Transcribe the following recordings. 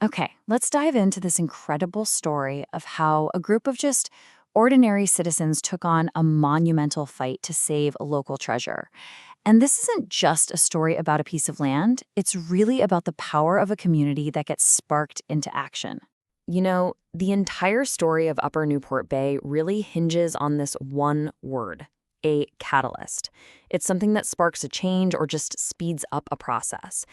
Okay, let's dive into this incredible story of how a group of just ordinary citizens took on a monumental fight to save a local treasure. And this isn't just a story about a piece of land, it's really about the power of a community that gets sparked into action. The entire story of Upper Newport Bay really hinges on this one word, a catalyst. It's something that sparks a change or just speeds up a process.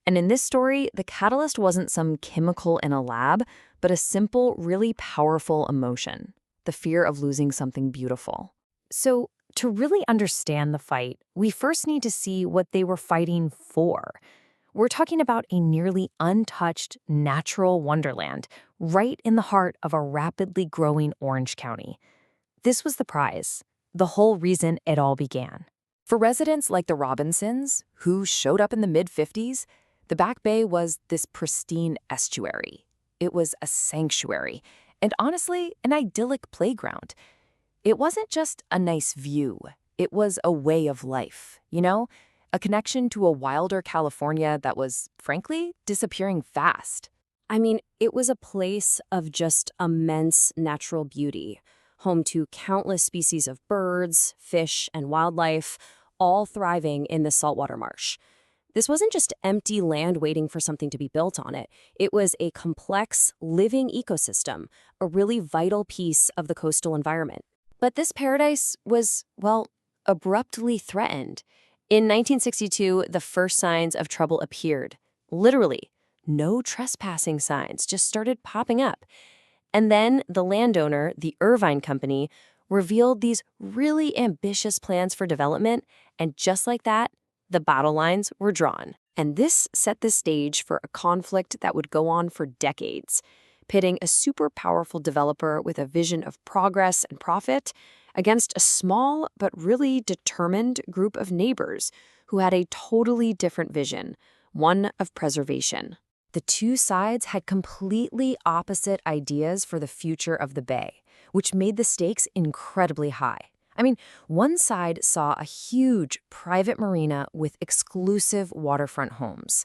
And in this story, the catalyst wasn't some chemical in a lab, but a simple, really powerful emotion, the fear of losing something beautiful. So, to really understand the fight, we first need to see what they were fighting for. We're talking about a nearly untouched natural wonderland right in the heart of a rapidly growing Orange County. This was the prize, the whole reason it all began. For residents like the Robinsons, who showed up in the mid-50s, the Back Bay was this pristine estuary. It was a sanctuary, and honestly, an idyllic playground. It wasn't just a nice view. It was a way of life, a connection to a wilder California that was, frankly, disappearing fast. I mean, it was a place of just immense natural beauty, home to countless species of birds, fish, and wildlife, all thriving in the saltwater marsh. This wasn't just empty land waiting for something to be built on it. It was a complex, living ecosystem, a really vital piece of the coastal environment. But this paradise was, well, abruptly threatened. In 1962, the first signs of trouble appeared. Literally, no trespassing signs just started popping up. And then the landowner, the Irvine Company, revealed these really ambitious plans for development, and just like that, the battle lines were drawn. And this set the stage for a conflict that would go on for decades, pitting a super powerful developer with a vision of progress and profit against a small but really determined group of neighbors who had a totally different vision, one of preservation. The two sides had completely opposite ideas for the future of the bay, which made the stakes incredibly high. I mean, one side saw a huge private marina with exclusive waterfront homes.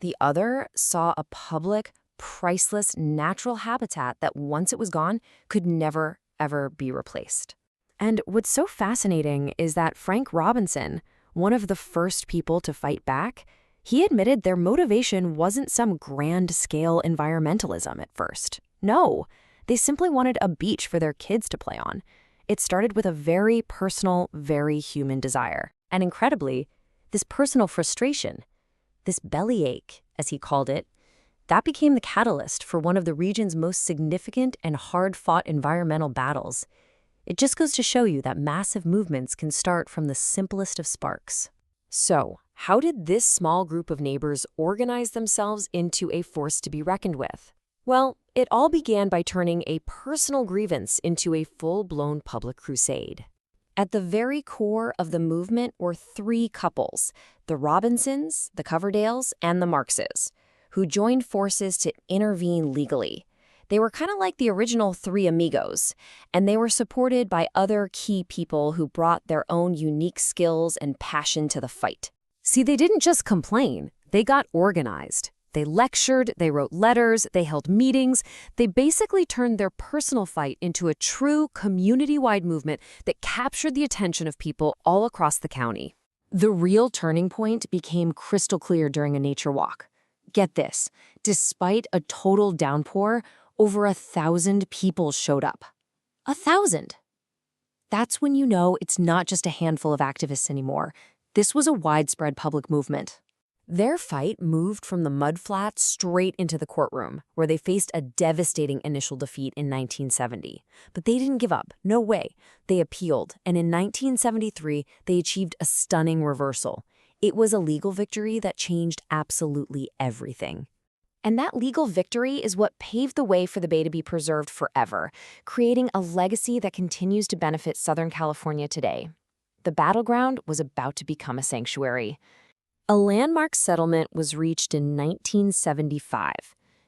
The other saw a public, priceless natural habitat that once it was gone could never, ever be replaced. And what's so fascinating is that Frank Robinson, one of the first people to fight back, he admitted their motivation wasn't some grand-scale environmentalism at first. No, they simply wanted a beach for their kids to play on. It started with a very personal, very human desire. And incredibly, this personal frustration, this bellyache, as he called it, that became the catalyst for one of the region's most significant and hard-fought environmental battles. It just goes to show you that massive movements can start from the simplest of sparks. So, how did this small group of neighbors organize themselves into a force to be reckoned with? Well, it all began by turning a personal grievance into a full-blown public crusade. At the very core of the movement were three couples, the Robinsons, the Coverdales, and the Marxes, who joined forces to intervene legally. They were kind of like the original Three Amigos, and they were supported by other key people who brought their own unique skills and passion to the fight. See, they didn't just complain, they got organized. They lectured, they wrote letters, they held meetings. They basically turned their personal fight into a true community-wide movement that captured the attention of people all across the county. The real turning point became crystal clear during a nature walk. Get this, despite a total downpour, over 1,000 people showed up. 1,000! That's when you know it's not just a handful of activists anymore. This was a widespread public movement. Their fight moved from the mudflat straight into the courtroom, where they faced a devastating initial defeat in 1970. But they didn't give up, no way. They appealed, and in 1973, they achieved a stunning reversal. It was a legal victory that changed absolutely everything. And that legal victory is what paved the way for the bay to be preserved forever, creating a legacy that continues to benefit Southern California today. The battleground was about to become a sanctuary. A landmark settlement was reached in 1975.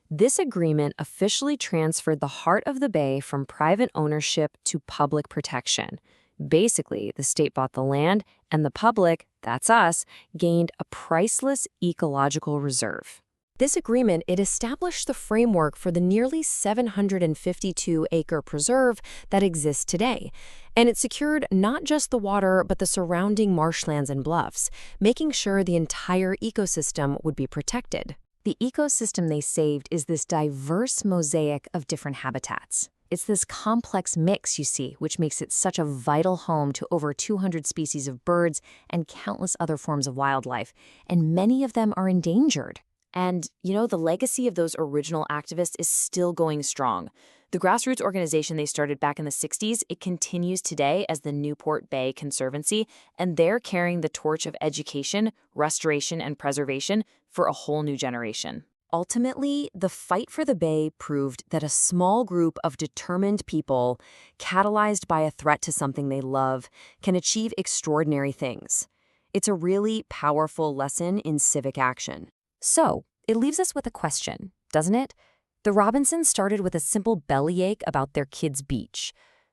This agreement officially transferred the heart of the bay from private ownership to public protection. Basically, the state bought the land, and the public, that's us, gained a priceless ecological reserve. This agreement, it established the framework for the nearly 752-acre preserve that exists today. And it secured not just the water, but the surrounding marshlands and bluffs, making sure the entire ecosystem would be protected. The ecosystem they saved is this diverse mosaic of different habitats. It's this complex mix, you see, which makes it such a vital home to over 200 species of birds and countless other forms of wildlife, and many of them are endangered. And, the legacy of those original activists is still going strong. The grassroots organization they started back in the 60s, it continues today as the Newport Bay Conservancy, and they're carrying the torch of education, restoration, and preservation for a whole new generation. Ultimately, the fight for the bay proved that a small group of determined people, catalyzed by a threat to something they love, can achieve extraordinary things. It's a really powerful lesson in civic action. So, it leaves us with a question, doesn't it? The Robinsons started with a simple bellyache about their kids' beach.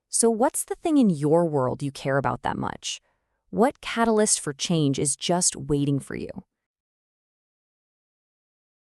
So what's the thing in your world you care about that much? What catalyst for change is just waiting for you?